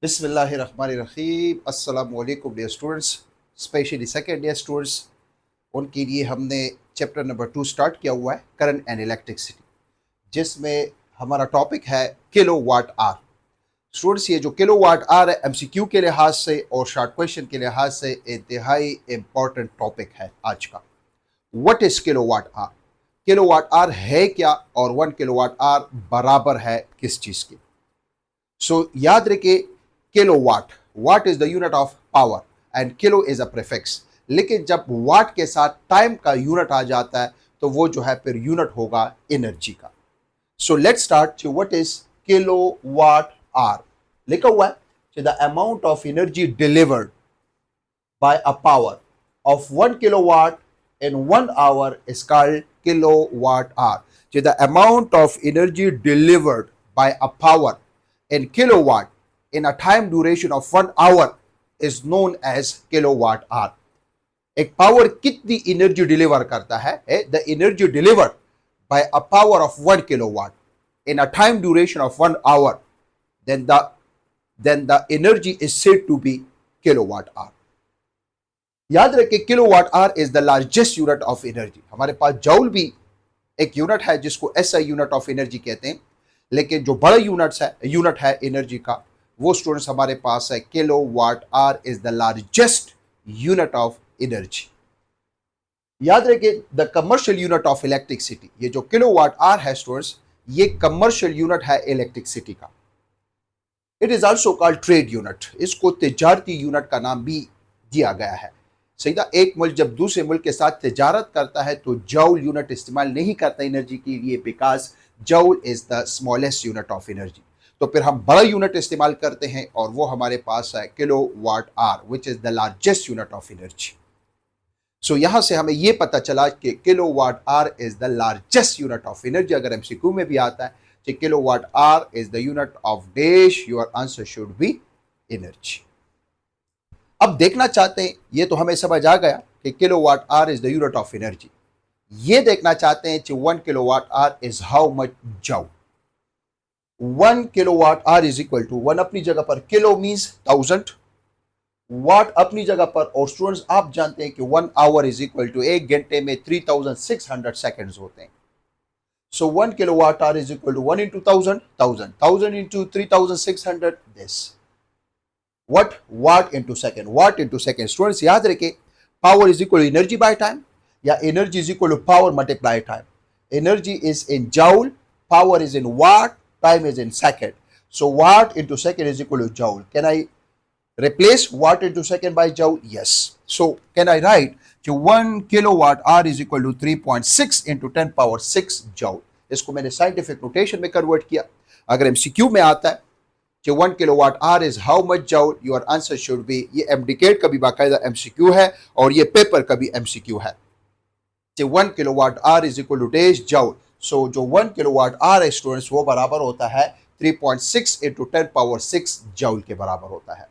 बिस्मिल्लाहिर्रहमानिर्रहीम। अस्सलाम वालेकुम dear students, specially second year students. उनके लिए हमने चैप्टर नंबर 2 स्टार्ट किया हुआ है, करंट एंड इलेक्ट्रिसिटी, जिसमें हमारा टॉपिक है किलो वाट आर। स्टूडेंट्स, ये जो किलो वाट आर है एमसीक्यू के लिहाज से और शॉर्ट क्वेश्चन के लिहाज से इंतहाई इंपॉर्टेंट टॉपिक है आज का। What is kilowatt hour? Kilowatt hour है क्या और 1 किलो वाट आर बराबर है किस चीज के? याद रखिए, kilowatt, what is the unit of power and kilo is a prefix. लेकिन जब वाट के साथ टाइम का यूनिट आ जाता है तो वो जो है फिर यूनिट होगा एनर्जी का। So let's start. What is kilowatt hour? लिखा हुआ है the amount of energy delivered by a power of 1 kilowatt in 1 hour is called kilowatt hour. So the amount of energy delivered by a power in kilowatt in a time duration of 1 hour is known as kilowatt hour. एक power कितनी energy deliver करता है? The energy delivered by a power of 1 kilowatt in a time duration of 1 hour, then the energy is said to be kilowatt hour. याद रखिए, kilowatt hour is the largest unit of energy. हमारे पास joule भी एक unit है जिसको SI unit of energy कहते हैं, लेकिन जो बड़ा यूनिट है एनर्जी का, वो स्टूडेंट्स हमारे पास है kilowatt hour is the largest unit of energy. याद रखिए, the commercial unit of electricity, ये जो किलोवाट आर है स्टूडेंट्स, ये कमर्शियल यूनिट है इलेक्ट्रिसिटी का। It is also called trade unit, इसको तिजारती यूनिट का नाम भी दिया गया है। सीधा एक मुल्क जब दूसरे मुल्क के साथ तिजारत करता है तो जूल यूनिट इस्तेमाल नहीं करता एनर्जी के लिए, because joule is the smallest unit of energy. तो फिर हम बड़ा यूनिट इस्तेमाल करते हैं और वो हमारे पास है kilowatt hour, which is the largest unit of energy. So यहां से हमें यह पता चला कि kilowatt hour is the largest unit of energy. अगर एमसीक्यू में भी आता है कि kilowatt hour is the unit of dash, your answer should be energy. अब देखना चाहते हैं, ये तो हमें समझ आ गया कि kilowatt hour is the unit of energy. ये देखना चाहते हैं कि 1 kilowatt hour is how much joule. 1 kilowatt hour is equal to 1 अपनी जगह पर, किलो मींस 1000, वाट अपनी जगह पर, और स्टूडेंट्स आप जानते हैं कि 1 आवर इज इक्वल टू 1 घंटे में 3600 सेकेंड्स होते हैं। So 1 kilowatt hour is equal to 1 into 1000, 1000 into 3600, this what? Watt into second, watt into second. Students याद रखिए, power is equal energy by time, या energy is equal to power multiply time. Energy is in joule, power is in watt, time is in second. So watt into second is equal to joule. Can I replace watt into second by joule? Yes. So can I write 1 kilowatt hour is equal to 3.6 into 10 power 6 joule. इसको मैंने scientific notation में convert किया। अगर MCQ में आता है कि 1 kilowatt hour is how much joule, your answer should B, ये एमडीकेट का भी बाकायदा एमसीक्यू है और ये पेपर का भी एमसीक्यू है कि 1 kilowatt hour is equal to dash joule. So जो 1 किलोवाट आर है स्टूडेंट्स, वो बराबर होता है 3.6 into 10 power 6 जूल के बराबर होता है।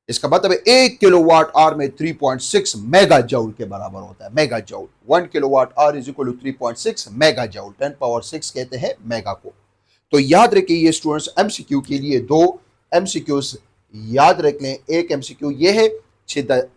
इसका मतलब है 1 किलोवाट आर में 3.6 मेगा जूल के बराबर होता है, mega joule. 1 kilowatt hour is equal to 3.6 mega joule, 10 power 6 कहते हैं मेगा को। तो याद रखिए ये स्टूडेंट्स, एमसीक्यू के लिए 2 एमसीक्यूज याद रख लें। एक एमसीक्यू ये है the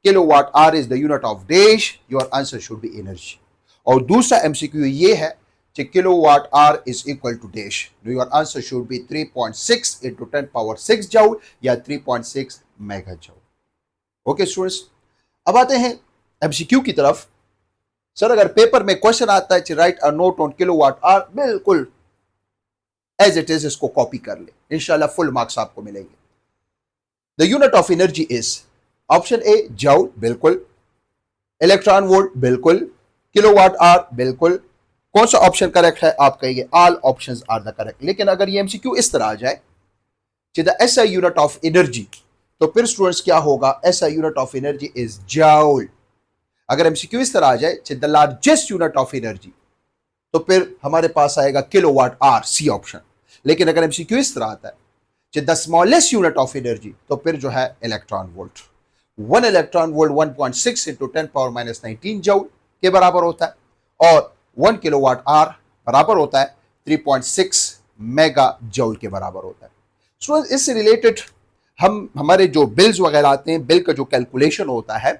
kilowatt hour is the unit of dash, your answer should be energy. और दूसरा एमसीक्यू ये है कि kilowatt hour is equal to dash, your answer should be 3.6 into 10 power 6 joule या 3.6 मेगा जूल। ओके स्टूडेंट्स, अब आते हैं MCQ की तरफ। सर अगर पेपर में क्वेश्चन आता है write a note on kilowatt hour, बिल्कुल एज इट इज इसको कॉपी कर ले, इंशाल्लाह फुल मार्क्स आपको मिलेंगे। The unit of energy is option A joule, बिल्कुल, इलेक्ट्रॉन वोल्ट, बिल्कुल, किलोवाट आर, बिल्कुल। कौन सा ऑप्शन करेक्ट है? आप कहेंगे all options are the correct. लेकिन अगर ये एमसीक्यू इस तरह आ जाए कि the SI unit of energy, तो फिर स्टूडेंट्स क्या होगा? SI unit of energy is joule. अगर एमसीक्यू इस तरह आ जाए कि the largest unit of energy, तो फिर हमारे पास आएगा किलोवाट आर, सी ऑप्शन। लेकिन अगर एमसीक्यू इस तरह आता है कि the smallest unit of energy, तो फिर जो है electron volt. 1 electron volt 1.6 into 10 power -19 joule के बराबर होता है और 1 किलोवाट आर बराबर होता है 3.6 मेगा जूल के बराबर होता है। सो इससे रिलेटेड हम हमारे जो बिल्स वगैरह आते हैं, बिल का जो कैलकुलेशन होता है,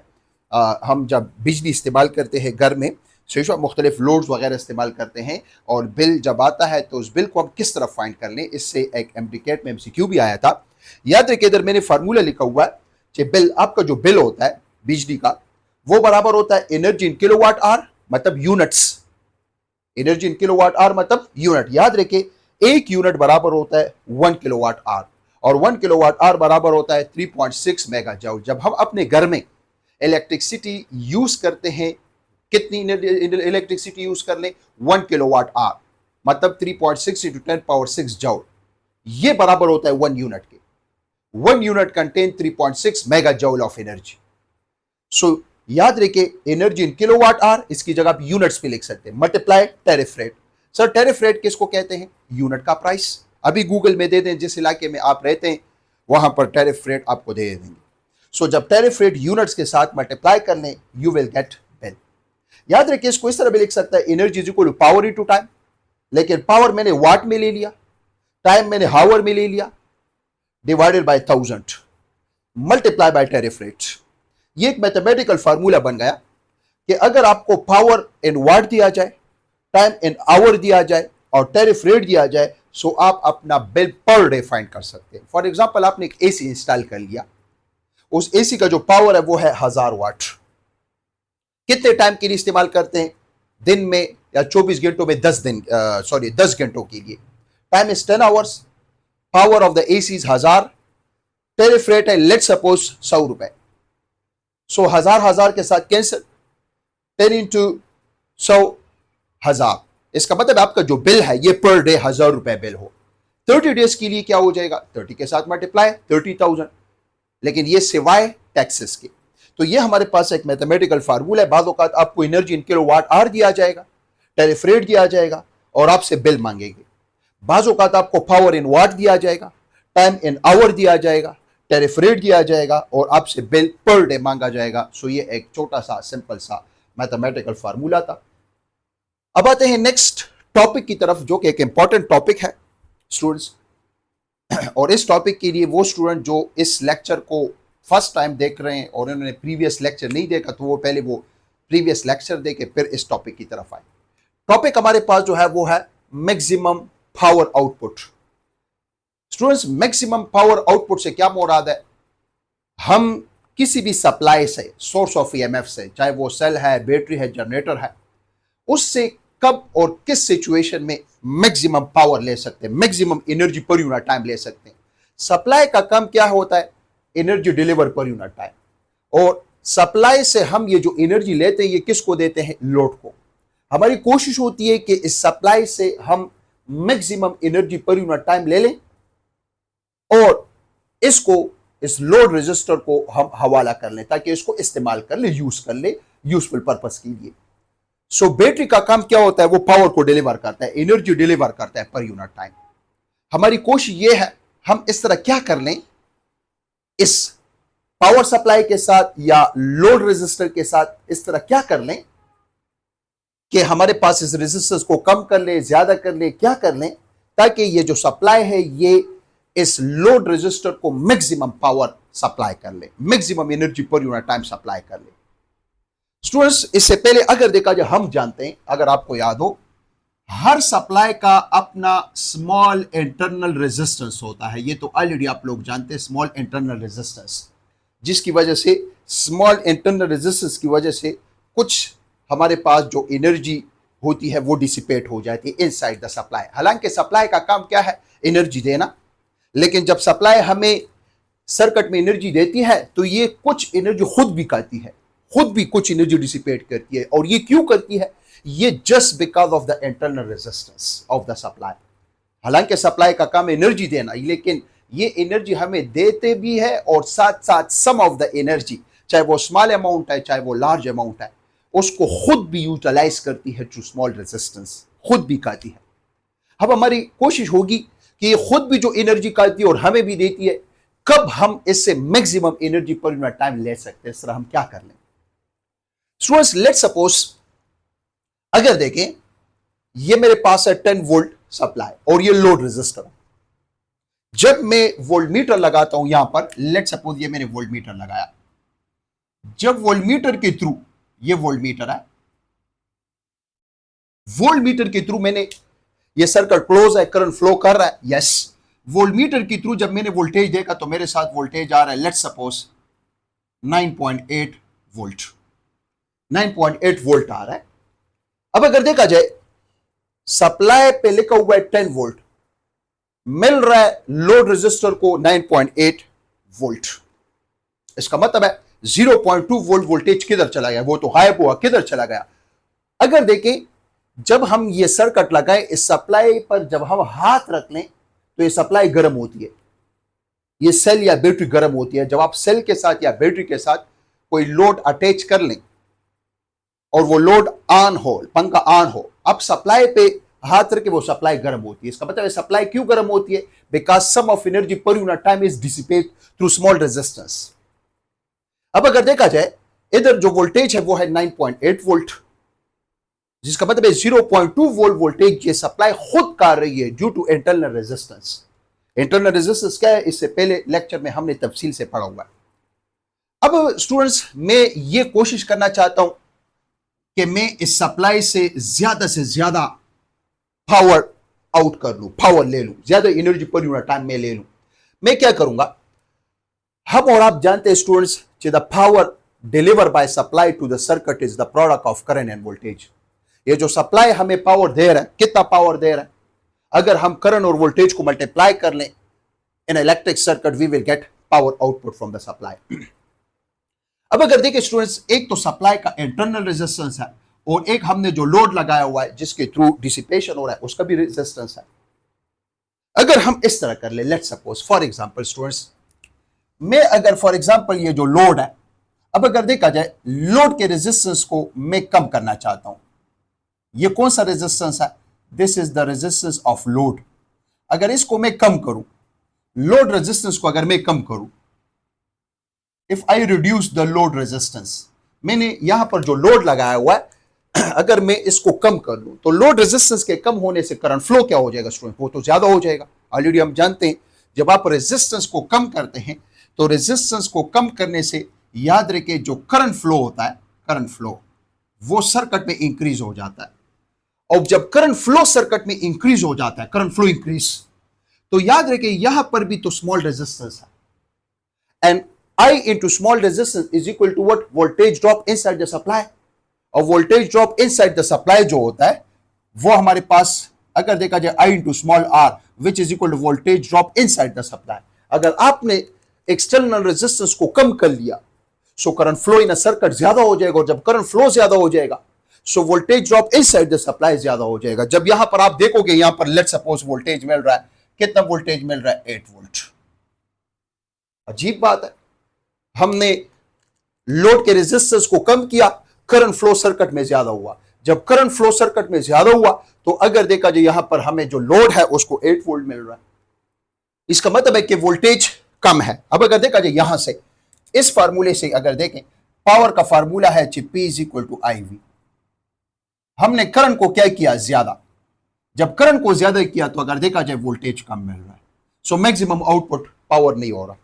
हम जब बिजली इस्तेमाल करते हैं घर में, शेषा मुख्तलिफ लोड्स वगैरह इस्तेमाल करते हैं, और बिल जब आता है तो उस बिल को हम किस तरह फाइंड कर लें, इससे एक एमडीकेट में एमसीक्यू भी आया था। याद रखिए इधर मैंने फार्मूला लिखा हुआ है कि बिल, आपका जो बिल होता है बिजली का, वो बराबर होता है एनर्जी इन किलोवाट आवर मतलब units, energy in kilowatt hour मतलब यूनिट। याद रखिए एक यूनिट बराबर होता है 1 किलोवाट आवर, और 1 किलोवाट आवर बराबर होता है 3.6 मेगा जूल। जब हम अपने घर में इलेक्ट्रिसिटी यूज करते हैं, कितनी इलेक्ट्रिसिटी यूज कर लें, 1 किलोवाट आवर मतलब 3.6 इंटू 10 पावर 6 जूल, ये बराबर होता है 1 यूनिट के। 1 unit contain 3.6 mega joule of energy. So याद रखिए एनर्जी इन किलोवाट आवर, इसकी जगह आप यूनिट्स पे लिख सकते हैं, multiply tariff rate. Sir tariff rate किसको कहते हैं, यूनिट का प्राइस। अभी गूगल में दे दें, जिस इलाके में आप रहते हैं वहां पर टैरिफ रेट आपको दे देंगे। सो जब टैरिफ रेट यूनिट्स के साथ मल्टीप्लाई कर लें, यू विल गेट बिल। याद रखिए इसको इस तरह भी लिख सकता है, energy is equal to power into time, लेकिन पावर मैंने वाट में ले लिया, टाइम मैंने हावर में ले लिया, divided by 1000 multiply by tariff rate. ये एक मैथमेटिकल फार्मूला बन गया कि अगर आपको पावर इन वाट दिया जाए, टाइम इन आवर दिया जाए और टैरिफ रेट दिया जाए, सो आप अपना बिल पर डे फाइंड कर सकते हैं। फॉर एग्जांपल आपने एक एसी इंस्टॉल कर लिया, उस एसी का जो पावर है वो है 1000 वाट। कितने टाइम के लिए इस्तेमाल करते हैं, दिन में या 24 घंटों में 10 घंटों के लिए। Time is 10 hours, power of the AC is 1000, tariff rate है लेट सपोज 100 रुपए। सो 1000 के साथ कैंसिल, 10 इंटू 100,000। इसका मतलब आपका जो बिल है ये पर डे 1000 रुपए बिल हो। 30 डेज के लिए क्या हो जाएगा, 30 के साथ मल्टीप्लाई 30,000, लेकिन ये सिवाय टैक्सेस के। तो ये हमारे पास एक मैथमेटिकल फार्मूला है। बाद औक़ात आपको एनर्जी इन किलोवाट आवर दिया जाएगा, टैरिफ रेट दिया जाएगा और आपसे बिल मांगेंगे। बाद औक़ात आपको पावर इन वाट दिया जाएगा, टाइम इन आवर दिया जाएगा, टैरिफ रेट दिया जाएगा और आपसे बिल पर डे मांगा जाएगा। सो ये एक छोटा सा सिंपल सा मैथमेटिकल फार्मूला था। अब आते हैं नेक्स्ट टॉपिक की तरफ, जो कि एक इंपॉर्टेंट टॉपिक है स्टूडेंट्स। और इस टॉपिक के लिए वो स्टूडेंट जो इस लेक्चर को फर्स्ट टाइम देख रहे हैं और उन्होंने प्रीवियस लेक्चर नहीं देखा, तो वो पहले वो प्रीवियस लेक्चर देखे फिर इस टॉपिक की तरफ आए। टॉपिक हमारे पास जो है वो है maximum power output. Students maximum power output से क्या मुराद है, हम किसी भी सप्लाई से, सोर्स ऑफ ईएमएफ से, चाहे वो सेल है, बैटरी है, जनरेटर है, उससे कब और किस सिचुएशन में मैक्सिमम पावर ले सकते हैं, maximum energy per unit time ले सकते हैं। सप्लाई का काम क्या होता है, एनर्जी डिलीवर पर यूनिट टाइम। और सप्लाई से हम ये जो एनर्जी लेते हैं ये किसको देते हैं, लोड को। हमारी कोशिश होती है कि इस सप्लाई से हम maximum energy per unit time ले लें और इसको, इस लोड रजिस्टर को हम हवाला कर लें ताकि इसको इस्तेमाल कर ले, यूज कर ले यूजफुल पर्पस के लिए। सो बैटरी का काम क्या होता है, वो पावर को डिलीवर करता है, एनर्जी डिलीवर करता है पर यूनिट टाइम। हमारी कोशिश ये है हम इस तरह क्या कर लें, इस पावर सप्लाई के साथ या लोड रेजिस्टर के साथ इस तरह क्या कर लें कि हमारे पास इस रेजिस्टेंस को कम कर ले, ज्यादा कर ले, क्या कर लें ताकि ये जो सप्लाई है ये इस लोड रेजिस्टर को मैक्सिमम पावर सप्लाई कर ले, maximum energy per unit time supply कर ले। स्टूडेंट्स इससे पहले अगर देखा जाए, हम जानते हैं, अगर आपको याद हो, हर सप्लाई का अपना स्मॉल इंटरनल रेजिस्टेंस होता है। ये तो ऑलरेडी आप लोग जानते हैं, स्मॉल इंटरनल रेजिस्टेंस, जिसकी वजह से, स्मॉल इंटरनल रेजिस्टेंस की वजह से कुछ हमारे पास जो एनर्जी होती है वो डिसिपेट हो जाती है इनसाइड द सप्लाई। हालांकि सप्लाई का काम क्या है, एनर्जी देना, लेकिन जब सप्लाई हमें सर्किट में एनर्जी देती है तो ये कुछ एनर्जी खुद भी करती है, खुद भी कुछ एनर्जी डिसिपेट करती है। और ये क्यों करती है, ये just because of the internal resistance of the supply. हालांकि सप्लाई का काम एनर्जी देना, लेकिन ये एनर्जी हमें देते भी है और साथ साथ सम ऑफ द एनर्जी, चाहे वो स्मॉल अमाउंट है चाहे वो लार्ज अमाउंट है, उसको खुद भी यूटिलाइज करती है थ्रू स्मॉल रेजिस्टेंस, खुद भी करती है। अब हमारी कोशिश होगी कि ये खुद भी जो एनर्जी करती है और हमें भी देती है, कब हम इससे maximum energy per unit time ले सकते हैं, इस तरह हम क्या कर लें। स्टूडेंट्स लेट सपोज, अगर देखें ये मेरे पास है 10 वोल्ट सप्लाई और ये लोड रेजिस्टर, जब मैं वोल्टमीटर लगाता हूं यहां पर, लेट सपोज ये मैंने वोल्टमीटर लगाया, जब वोल्टमीटर के थ्रू, ये वोल्टमीटर है, वोल्टमीटर के थ्रू मैंने, ये सर्किट क्लोज है, करंट फ्लो कर रहा है, यस, वोल्टमीटर के थ्रू जब मैंने वोल्टेज देखा तो मेरे साथ वोल्टेज आ रहा है, लेट सपोज 9.8 वोल्ट, 9.8 वोल्ट आ रहा है। अब अगर देखा जाए सप्लाई पे लिखा हुआ है 10 वोल्ट, मिल रहा है लोड रेजिस्टर को 9.8 वोल्ट, इसका मतलब है 0.2 वोल्ट वोल्टेज किधर चला गया, वो तो गायब हुआ, किधर चला गया। अगर देखें जब हम ये सर्किट लगाए, इस सप्लाई पर जब हम हाथ रख लें तो ये सप्लाई गर्म होती है, ये सेल या बैटरी गर्म होती है। जब आप सेल के साथ या बैटरी के साथ कोई लोड अटैच कर लें और वो लोड ऑन हो, पंखा ऑन हो, अब सप्लाई पे हाथ रख के वो सप्लाई गर्म होती है। इसका मतलब सप्लाई क्यों गर्म होती है? Because some of energy per unit time is dissipate through small resistance. अब अगर देखा जाए इधर जो वोल्टेज है वो है 9.8 वोल्ट, जिसका मतलब है 0.2 वोल्ट वोल्टेज ये सप्लाई खुद कर रही है due to internal resistance. Internal resistance क्या है, इससे पहले लेक्चर में हमने तफसील से पढ़ा हुआ है। अब स्टूडेंट्स मैं ये कोशिश करना चाहता हूं कि मैं इस सप्लाई से ज्यादा पावर आउट कर लूं, पावर ले लूं, ज्यादा एनर्जी पर यूनिट टाइम में ले लूं। मैं क्या करूंगा, हम और आप जानते हैं students the power deliver by supply to the circuit is the product of current and voltage. ये जो सप्लाई हमें पावर दे रहा है, कितना पावर दे रहा है, अगर हम करंट और वोल्टेज को मल्टीप्लाई कर लें in electric circuit we will get power output from the supply. अब अगर देखिए स्टूडेंट्स, एक तो सप्लाई का इंटरनल रेजिस्टेंस है और एक हमने जो लोड लगाया हुआ है जिसके थ्रू डिसिपेशन हो रहा है उसका भी रेजिस्टेंस है। अगर हम इस तरह कर ले, let's suppose for example students, मैं अगर फॉर एग्जांपल ये जो लोड है, अब अगर देखा जाए लोड के रेजिस्टेंस को मैं कम करना चाहता हूं, ये कौन सा रेजिस्टेंस है, this is the resistance of load. अगर इसको मैं कम करूं, लोड रेजिस्टेंस को अगर मैं कम करूं, if I reduce the load resistance, मैंने यहां पर जो लोड लगाया हुआ है अगर मैं इसको कम कर लूं तो लोड रेजिस्टेंस के कम होने से करंट फ्लो क्या हो जाएगा स्टूडेंट, वो तो ज्यादा हो जाएगा। ऑलरेडी हम जानते हैं जब आप रेजिस्टेंस को कम करते हैं तो रेजिस्टेंस को कम करने से याद रखिए जो करंट फ्लो होता है, करंट फ्लो वो सर्किट में इंक्रीज हो जाता है। और जब करंट फ्लो सर्किट में इंक्रीज हो जाता है, करंट फ्लो इंक्रीज, तो याद रखिए यहां पर भी तो स्मॉल रेजिस्टेंस है and I into small resistance is equal to what? Voltage drop inside the supply। और voltage drop inside the supply जो होता है वो हमारे पास अगर देखा जाए I into small r which is equal to voltage drop inside the supply। अगर आपने एक्सटर्नल रेजिस्टेंस को कम कर लिया so current flow in a circuit ज्यादा हो जाएगा, और जब करंट फ्लो ज्यादा हो जाएगा so voltage drop inside the supply ज्यादा हो जाएगा। जब यहां पर आप देखोगे यहां पर लेट सपोज वोल्टेज मिल रहा है, कितना वोल्टेज मिल रहा है, 8 वोल्ट। अजीब बात है, हमने लोड के रेजिस्टेंस को कम किया, करंट फ्लो सर्किट में ज्यादा हुआ। जब करंट फ्लो सर्किट में ज्यादा हुआ तो अगर देखा जाए यहां पर हमें जो लोड है उसको 8 वोल्ट मिल रहा है, इसका मतलब है कि वोल्टेज कम है। अब अगर देखा जाए यहां से इस फार्मूले से अगर देखें, पावर का फार्मूला है P is equal to IV। हमने करंट को क्या किया, ज्यादा। जब करंट को ज्यादा किया तो अगर देखा जाए वोल्टेज कम मिल रहा है, सो मैक्सिमम आउटपुट पावर नहीं हो रहा।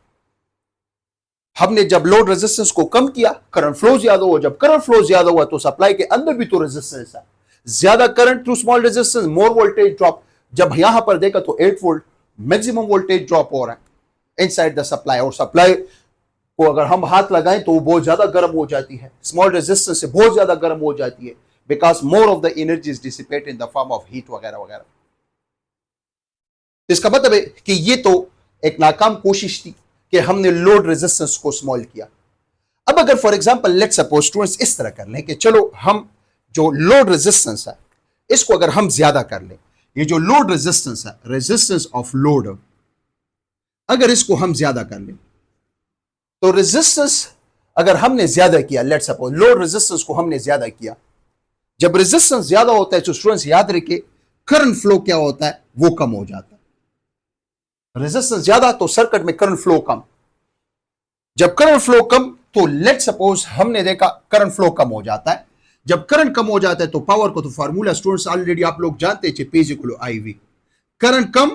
हमने जब लोड रेजिस्टेंस को कम किया, करंट फ्लो ज्यादा हुआ। जब करंट फ्लो ज्यादा हुआ तो सप्लाई के अंदर भी तो रेजिस्टेंस है, ज्यादा करंट थ्रू स्मॉल रेजिस्टेंस, मोर वोल्टेज ड्रॉप। जब यहां पर देखा तो 8 वोल्ट मैक्सिमम वोल्टेज ड्रॉप हो रहा है इनसाइड द सप्लाई, और सप्लाई को अगर हम हाथ लगाएं तो वो बहुत ज्यादा गर्म हो जाती है, स्मॉल रेजिस्टेंस से बहुत ज्यादा गर्म हो जाती है, because more of the energy is dissipate in the form of heat वगैरह वगैरह। इसका मतलब है कि ये तो एक नाकाम कोशिश थी कि हमने लोड रेजिस्टेंस को स्मॉल किया। अब अगर for example let's suppose students इस तरह कर लें कि चलो हम जो लोड रेजिस्टेंस है इसको अगर हम ज्यादा कर लें, ये जो लोड रेजिस्टेंस है, रेजिस्टेंस ऑफ लोड, अगर इसको हम ज्यादा कर लें तो रेजिस्टेंस अगर हमने ज्यादा किया, लेट्स सपोज लोड रेजिस्टेंस को हमने ज्यादा किया, जब रेजिस्टेंस ज्यादा होता है तो स्टूडेंट्स याद रखिए करंट फ्लो क्या होता है, वो कम हो जाता है। रेजिस्टेंस ज्यादा तो सर्किट में करंट फ्लो कम। जब करंट फ्लो कम तो लेट सपोज हमने देखा करंट फ्लो कम हो जाता है। जब करंट कम हो जाता है तो पावर को तो फार्मूला स्टूडेंट्स ऑलरेडी आप लोग जानते हैं, P is equal to IV। Current कम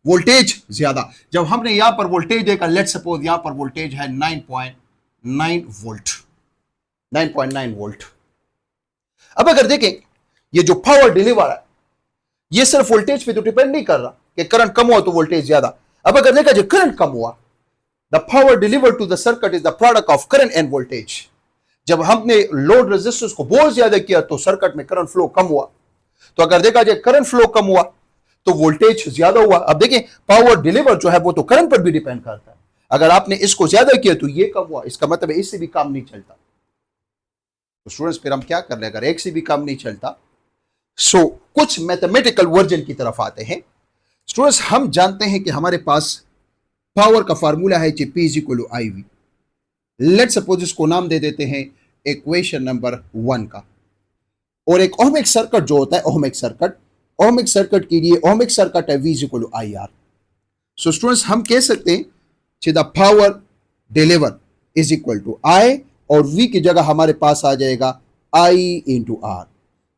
वोल्टेज ज्यादा। जब हमने यहां पर वोल्टेज देखा, लेट सपोज यहां पर वोल्टेज है 9.9 वोल्ट, 9.9 वोल्ट। अब अगर देखें ये जो पावर डिलीवर है ये सिर्फ वोल्टेज पे तो डिपेंड नहीं कर रहा कि करंट कम हुआ तो वोल्टेज ज्यादा। अब अगर देखा जो करंट कम हुआ, the power delivered to the circuit is the product of current and voltage. जब हमने लोड रेजिस्टेंस को बहुत ज्यादा किया तो सर्किट में करंट फ्लो कम हुआ। तो अगर देखा जाए करंट फ्लो कम हुआ तो वोल्टेज ज्यादा हुआ। अब देखें पावर डिलीवर जो है वो तो करंट पर भी डिपेंड करता है। अगर आपने इसको ज्यादा किया तो ये कम हुआ, इसका मतलब है इससे भी काम नहीं चलता। तो स्टूडेंट्स फिर हम क्या कर रहे हैं, अगर एक से भी काम नहीं चलता सो कुछ मैथमेटिकल वर्जन की तरफ आते हैं। स्टूडेंट्स हम जानते हैं कि हमारे पास पावर का फार्मूला है P is equal to IV। Let suppose इसको नाम दे देते हैं इक्वेशन नंबर 1 का। और एक ओहमिक सर्किट जो होता है, ओहमिक सर्किट के लिए ओहमिक सर्किट है V is equal to IR। So students हम कह सकते हैं कि the power deliver is equal to I और V की जगह हमारे पास आ जाएगा I इंटू R।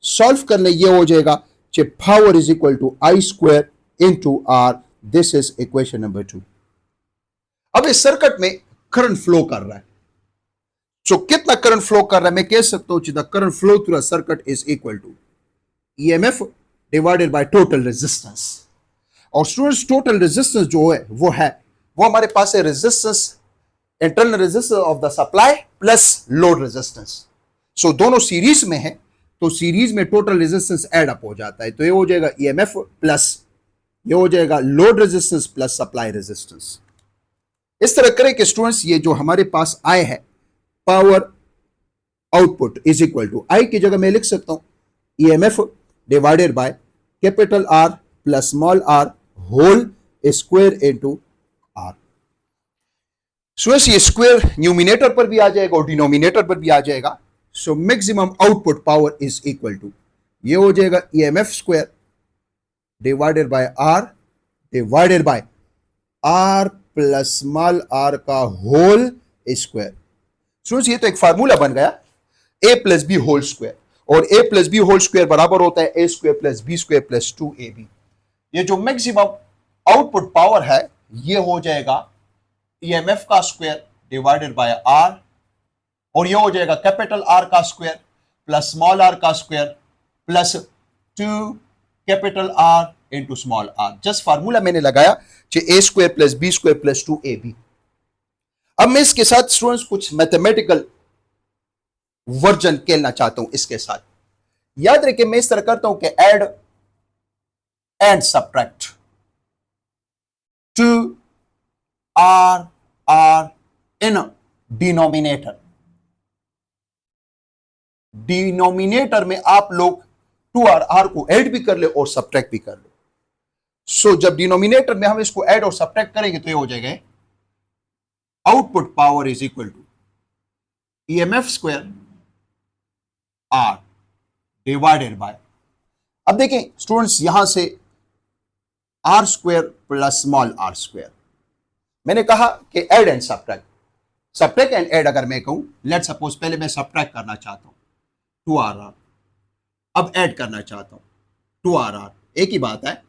सॉल्व करने ये हो जाएगा कि power is equal to I square into R। This is equation number 2। अब इस सर्किट में करंट फ्लो कर रहा है। सो कितना करंट फ्लो कर रहा है, मैं कह सकता हूं the current flow through a circuit is equal to EMF divided by total resistance. और स्टूडेंट्स टोटल रेजिस्टेंस जो है वो हमारे पास है resistance, internal resistance of the supply plus load resistance. So दोनों सीरीज में है तो सीरीज में टोटल रेजिस्टेंस ऐड अप हो जाता है। तो ये हो जाएगा EMF प्लस ये हो जाएगा load resistance plus supply resistance. इस तरह करें कि स्टूडेंट्स ये जो हमारे पास I है power output is equal to I की जगह मैं लिख सकता हूं EMF divided by capital R plus small r whole square into R। Students ये स्क्वायर न्यूमिनेटर पर भी आ जाएगा और डिनोमिनेटर पर भी आ जाएगा। So maximum output power is equal to ये हो जाएगा EMF square divided by R divided by R plus small r का होल स्क्वायर। स्टूडेंट्स ये तो एक फार्मूला बन गया a plus b whole square, और a plus b whole square बराबर होता है a square plus b square plus 2ab। ये जो मैक्सिमम आउटपुट पावर है ये हो जाएगा EMF का स्क्वायर डिवाइडेड बाय R, और ये हो जाएगा कैपिटल R का स्क्वायर प्लस स्मॉल r का square plus 2 capital R into small r। Just formula मैंने लगाया कि a square plus b square plus 2ab। अब मैं इसके साथ स्टूडेंट्स कुछ मैथमेटिकल वर्जन खेलना चाहता हूं इसके साथ। याद रखिए मैं इस तरह करता हूं कि add and subtract 2r in denominator. Denominator में आप लोग 2r को ऐड भी कर ले और सब्ट्रैक्ट भी कर ले। सो जब डिनोमिनेटर में हम इसको ऐड और सब्ट्रैक्ट करेंगे तो ये हो जाएगा output power is equal to EMF square R divided by, अब देखें स्टूडेंट्स यहां से R square plus small r square. मैंने कहा कि add and subtract and add अगर मैं कहूं, लेट सपोज पहले मैं सब्ट्रैक्ट करना चाहता हूं 2r, अब ऐड करना चाहता हूं 2r, एक ही बात है,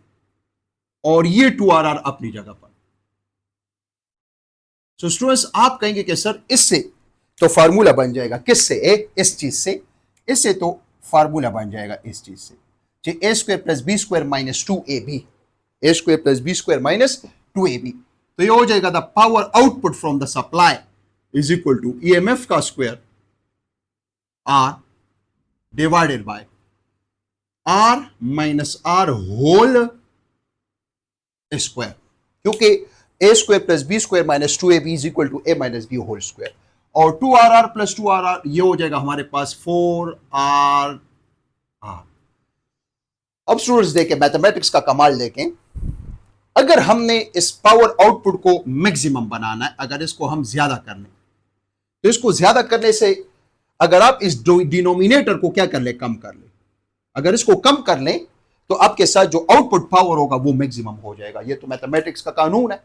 और ये 2r अपनी जगह पर। सो स्टूडेंट्स आप कहेंगे कि सर इससे तो फार्मूला बन जाएगा, किससे, इस चीज से, इससे तो फार्मूला बन जाएगा इस चीज से, a square plus b square minus 2ab, a square plus b square minus 2ab। तो ये हो जाएगा the power output from the supply is equal to EMF का square R divided by R minus R whole square, क्योंकि a square plus b square minus 2ab is equal to a minus b whole square, और 2r plus 2r ये हो जाएगा हमारे पास 4r। अब students देखें mathematics का कमाल देखें, अगर हमने इस पावर आउटपुट को मैक्सिमम बनाना है, अगर इसको हम ज्यादा कर लें तो इसको ज्यादा करने से अगर आप इस डिनोमिनेटर को क्या कर ले, कम कर ले, अगर इसको कम कर लें तो आपके साथ जो आउटपुट पावर होगा वो मैक्सिमम हो जाएगा। ये तो मैथमेटिक्स का कानून है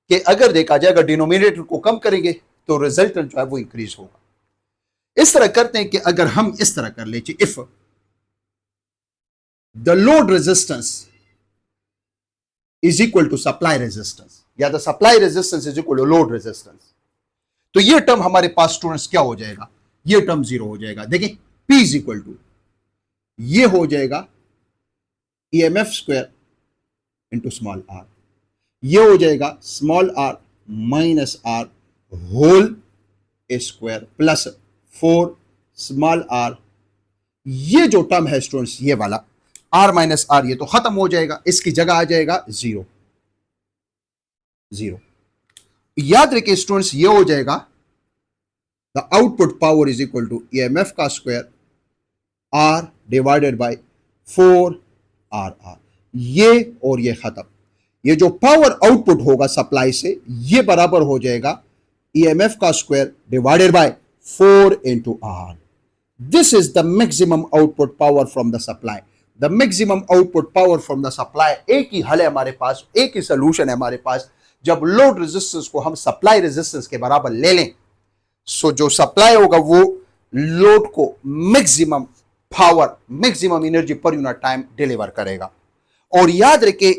कि अगर देखा जाए अगर डिनोमिनेटर को कम करेंगे तो रिजल्टेंट जो है वो इंक्रीज होगा। इस तरह करते हैं कि अगर हम इस तरह कर ले, if the load resistance is equal to supply resistance, या the supply resistance is equal to load resistance. तो ये टर्म हमारे पास स्टूडेंट्स क्या हो जाएगा, ये टर्म जीरो हो जाएगा। देखिए P इज इक्वल टू, ये हो जाएगा EMF square into small r, ये हो जाएगा small r minus r whole square plus 4 small r. ये जो टर्म है स्टूडेंट्स, ये वाला आर माइनस आर, ये तो खत्म हो जाएगा, इसकी जगह आ जाएगा जीरो, जीरो। याद रखिए स्टूडेंट्स, ये हो जाएगा the output power is equal to EMF का square r divided by 4 r r, ये और ये खत्म। ये जो पावर आउटपुट होगा सप्लाई से, ये बराबर हो जाएगा EMF का square divided by 4 into r. This is the maximum output power from the supply, the maximum output power from the supply. एक ही हल है हमारे पास, एक ही सोल्यूशन है हमारे पास। जब लोड रेजिस्टेंस को हम सप्लाई रेजिस्टेंस के बराबर ले लें, सो जो सप्लाई होगा वो लोड को maximum power, maximum energy per unit time deliver करेगा। और याद रखे,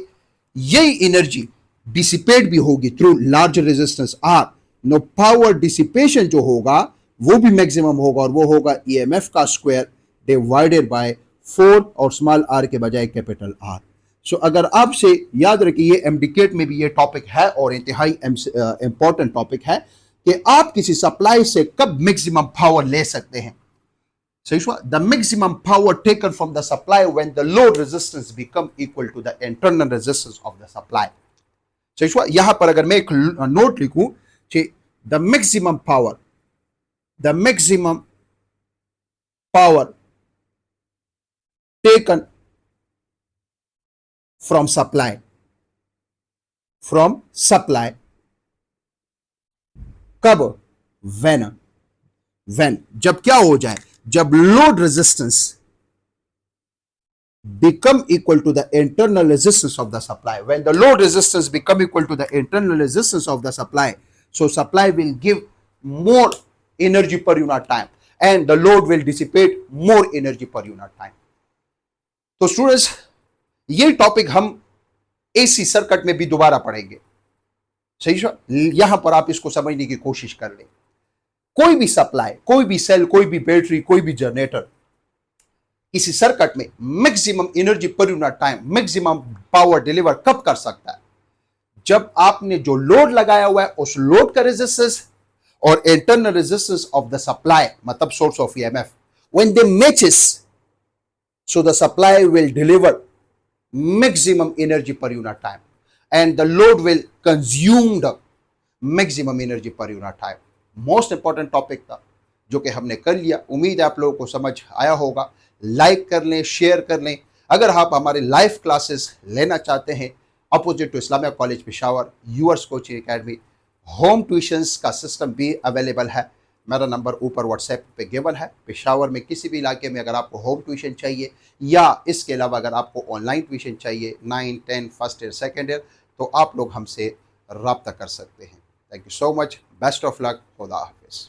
यही एनर्जी डिसिपेट भी होगी through large resistance R. No power dissipation जो होगा वो भी मैक्सिमम होगा, और वो होगा EMF का स्क्वायर डिवाइडेड बाय 4 और स्मॉल आर के बजाय कैपिटल आर। सो अगर आपसे याद रखिए, ये MDCAT में भी ये टॉपिक है और इंतहाई इंपॉर्टेंट टॉपिक है कि आप किसी सप्लाई से कब मैक्सिमम पावर ले सकते हैं। सही हुआ, the maximum power taken from the supply when the load resistance become equal to the internal resistance of the supply. सही हुआ, यहां पर अगर मैं एक नोट लिखूं कि the maximum power, the maximum power taken from supply कब, when जब क्या हो जाए, जब load resistance become equal to the internal resistance of the supply. When the load resistance become equal to the internal resistance of the supply, so supply will give more energy per unit time and the load will dissipate more energy per unit time. तो students, ये topic हम AC circuit में भी दोबारा पढ़ेंगे। सही है, यहां पर आप इसको समझने की कोशिश कर लें। कोई भी सप्लाई, कोई भी सेल, कोई भी बैटरी, कोई भी जनरेटर इसी सर्किट में maximum energy per unit time, maximum power deliver कब कर सकता है, जब आपने जो लोड लगाया हुआ है उस लोड का रेजिस्टेंस और internal resistance of the supply, मतलब source of EMF, when they matches, so the supply will deliver maximum energy per unit time and the load will consume the maximum energy per unit time. Most important topic था जो कि हमने कर लिया। उम्मीद है आप लोगों को समझ आया होगा। लाइक कर लें, शेयर कर लें। अगर आप हमारे लाइव क्लासेस लेना चाहते हैं, opposite to Islamia college Peshawar, yours coaching academy, home tuitions का सिस्टम भी अवेलेबल है। मेरा नंबर ऊपर व्हाट्सएप पे गिवन है। पेशावर में किसी भी इलाके में अगर आपको होम ट्यूशन चाहिए या इसके अलावा अगर आपको ऑनलाइन ट्यूशन चाहिए 9, 10, फर्स्ट ईयर, सेकेंड ईयर, तो आप लोग हमसे रब्ता कर सकते हैं। Thank you so much. Best of luck. खुदा हाफिज़।